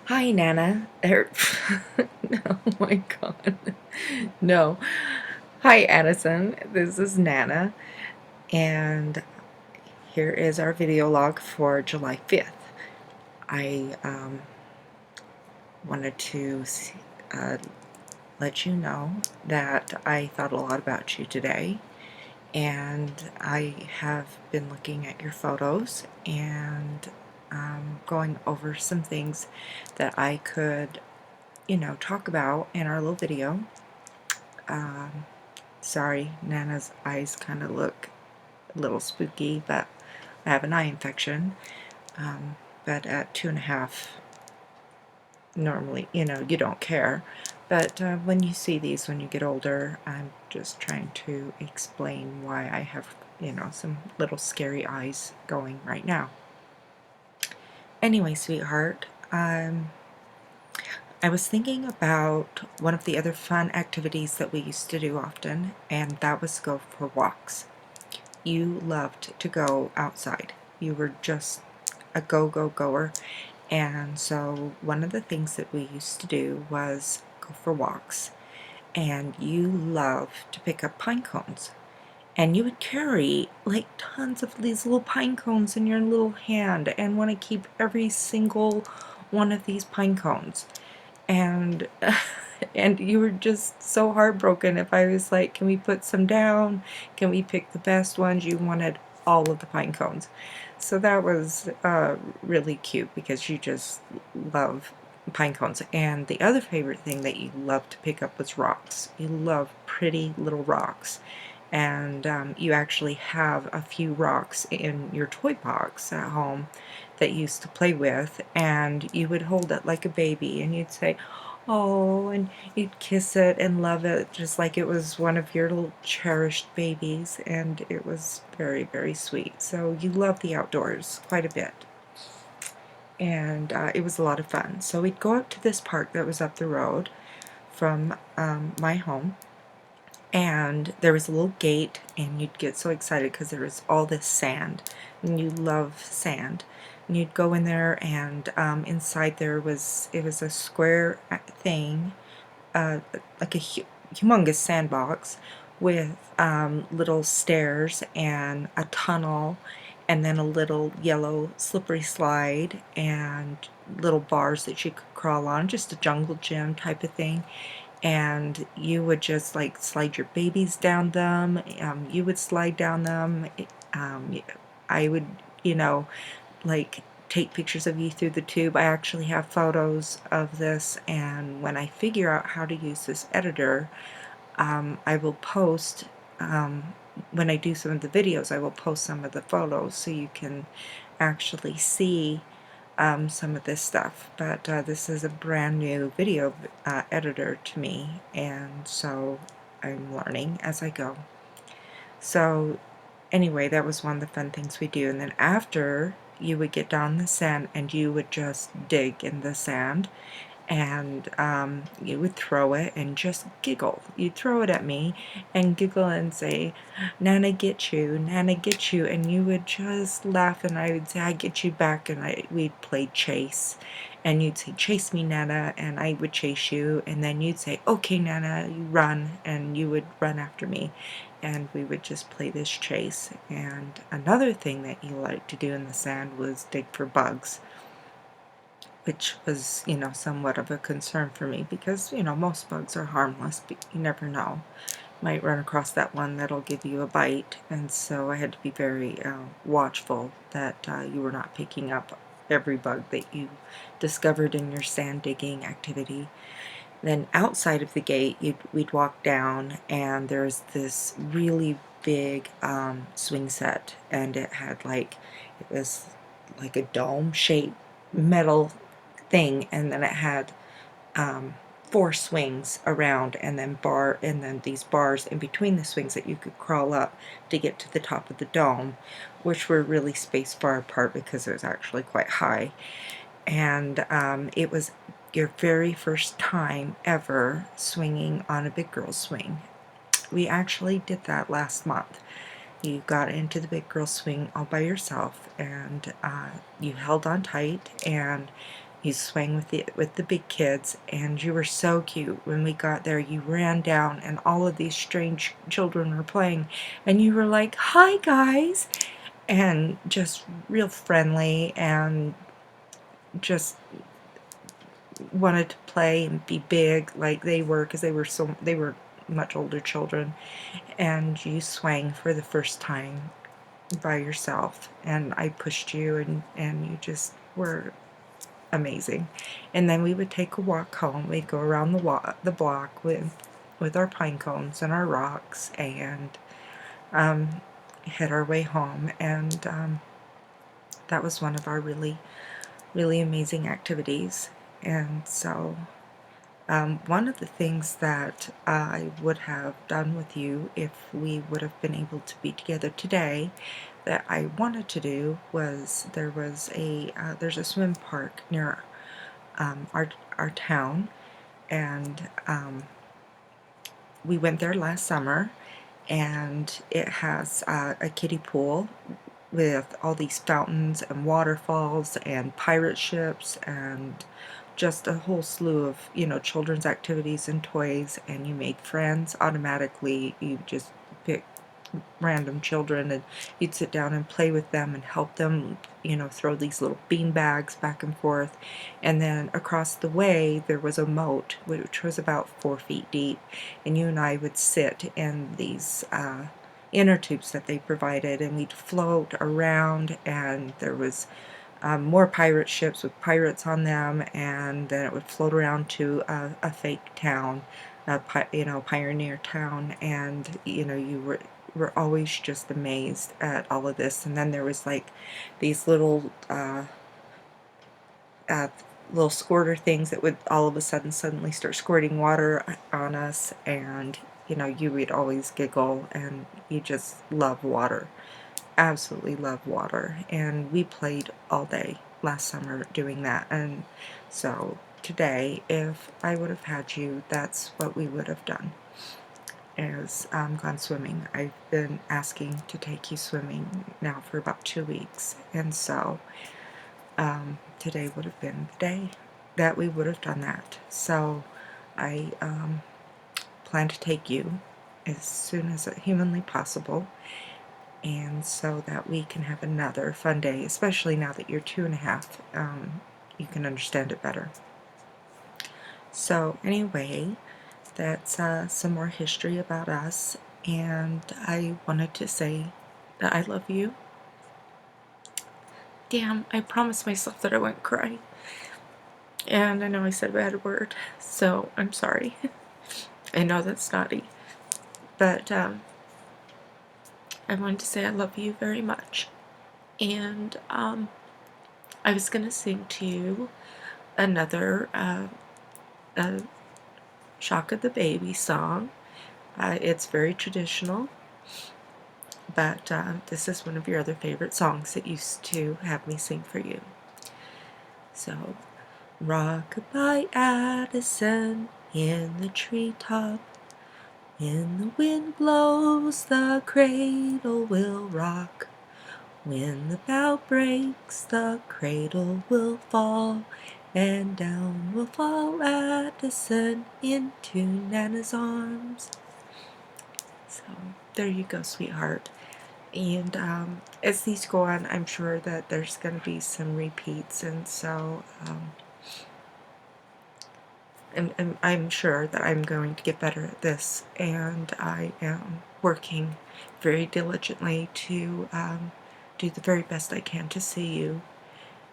Hi, Nana. Oh my God. No. Hi, Addison. This is Nana, and here is our video log for July 5th. I wanted to uh, let you know that I thought a lot about you today, and I have been looking at your photos and going over some things that I could talk about in our little video. Um, Sorry, Nana's eyes kind of look a little spooky, but I have an eye infection. But at 2.5, normally, you don't care. But when you see these when you get older, I'm just trying to explain why I have, some little scary eyes going right now. Anyway, sweetheart, I was thinking about one of the other fun activities that we used to do often, and that was go for walks. You loved to go outside. You were just a go-go-goer. And so one of the things that we used to do was go for walks. And you loved to pick up pine cones. And you would carry like tons of these little pine cones in your little hand and want to keep every single one of these pine cones. And and you were just so heartbroken if I was like, can we put some down? Can we pick the best ones? You wanted all of the pine cones. So that was really cute because you just love pine cones. And the other favorite thing that you loved to pick up was rocks. You love pretty little rocks. And you actually have a few rocks in your toy box at home that you used to play with, and you would hold it like a baby and you'd say, oh, and you'd kiss it and love it just like it was one of your little cherished babies, and it was very, very sweet. So you love the outdoors quite a bit, and it was a lot of fun. So we'd go out to this park that was up the road from my home, and there was a little gate, and you'd get so excited because there was all this sand, and you love sand. And you'd go in there, and inside there was, it was a square thing, like a humongous sandbox with little stairs and a tunnel, and then a little yellow slippery slide and little bars that you could crawl on, just a jungle gym type of thing. And you would just like slide your babies down them. You would slide down them. Um, I would, like take pictures of you through the tube. I actually have photos of this, and when I figure out how to use this editor, I will post, when I do some of the videos, I will post some of the photos so you can actually see some of this stuff. But this is a brand new video editor to me, and so I'm learning as I go. So anyway, that was one of the fun things we do. And then after, you would get down the sand and you would just dig in the sand, and you would throw it and just giggle. You'd throw it at me and giggle and say, Nana get you, Nana get you, and you would just laugh, and I would say, I get you back, and we'd play chase, and you'd say, chase me, Nana, and I would chase you, and then you'd say, okay, Nana, you run, and you would run after me, and we would just play this chase. And another thing that you liked to do in the sand was dig for bugs, which was, somewhat of a concern for me because, most bugs are harmless, but you never know. You might run across that one that'll give you a bite, and so I had to be very watchful that you were not picking up every bug that you discovered in your sand digging activity. Then outside of the gate, we'd walk down, and there's this really big swing set, and it was like a dome-shaped metal thing, and then it had 4 swings around, and then these bars in between the swings that you could crawl up to get to the top of the dome, which were really spaced far apart because it was actually quite high. And it was your very first time ever swinging on a big girl swing. We actually did that last month. You got into the big girl swing all by yourself, and you held on tight, and You swang with the big kids, and you were so cute. When we got there, you ran down, and all of these strange children were playing, and you were like, "Hi, guys," and just real friendly, and just wanted to play and be big like they were, because they were much older children. And you swang for the first time by yourself, and I pushed you, and you just were amazing. And then we would take a walk home. We'd go around the block with our pine cones and our rocks, and head our way home. And that was one of our really, really amazing activities. And so one of the things that I would have done with you if we would have been able to be together today, that I wanted to do, was there's a swim park near our town, and we went there last summer, and it has a kiddie pool with all these fountains and waterfalls and pirate ships and just a whole slew of, children's activities and toys. And you made friends automatically. You just pick random children, and you'd sit down and play with them and help them, throw these little bean bags back and forth. And then across the way there was a moat which was about 4 feet deep, and you and I would sit in these inner tubes that they provided, and we'd float around, and there was more pirate ships with pirates on them, and then it would float around to a fake town, pioneer town. And you were always just amazed at all of this. And then there was like these little squirter things that would all of a suddenly start squirting water on us, and you would always giggle, and you just love water, absolutely love water. And we played all day last summer doing that. And so today, if I would have had you, that's what we would have done, is gone swimming. I've been asking to take you swimming now for about 2 weeks, and so today would have been the day that we would have done that. So I plan to take you as soon as humanly possible, and so that we can have another fun day, especially now that you're 2.5. You can understand it better. So anyway, that's some more history about us, and I wanted to say that I love you. Damn, I promised myself that I wouldn't cry, and I know I said a bad word, so I'm sorry. I know that's naughty, but I wanted to say I love you very much. And I was going to sing to you another Shock of the Baby song. It's very traditional, but this is one of your other favorite songs that used to have me sing for you. So, rock-a-bye Addison in the treetop. When the wind blows, the cradle will rock. When the bough breaks, the cradle will fall, and down will fall Addison into Nana's arms. So there you go, sweetheart. And as these go on, I'm sure that there's going to be some repeats, and so I'm sure that I'm going to get better at this, and I am working very diligently to do the very best I can to see you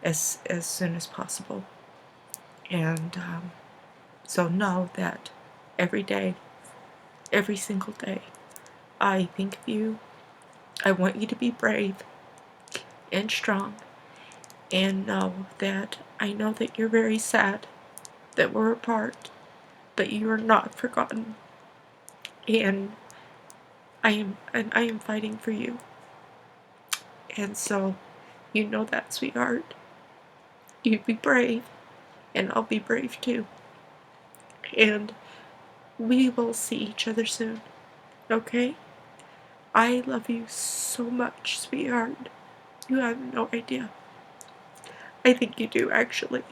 as soon as possible. And so know that every day, every single day, I think of you. I want you to be brave and strong, and know that I know that you're very sad that we're apart, but you are not forgotten, and I am fighting for you. And so you know that, sweetheart. You be brave, and I'll be brave too. And we will see each other soon, okay? I love you so much, sweetheart. You have no idea. I think you do, actually.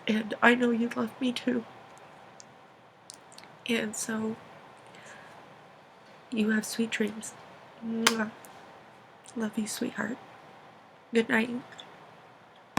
And I know you love me too. And so, you have sweet dreams. Mwah. Love you, sweetheart. Good night.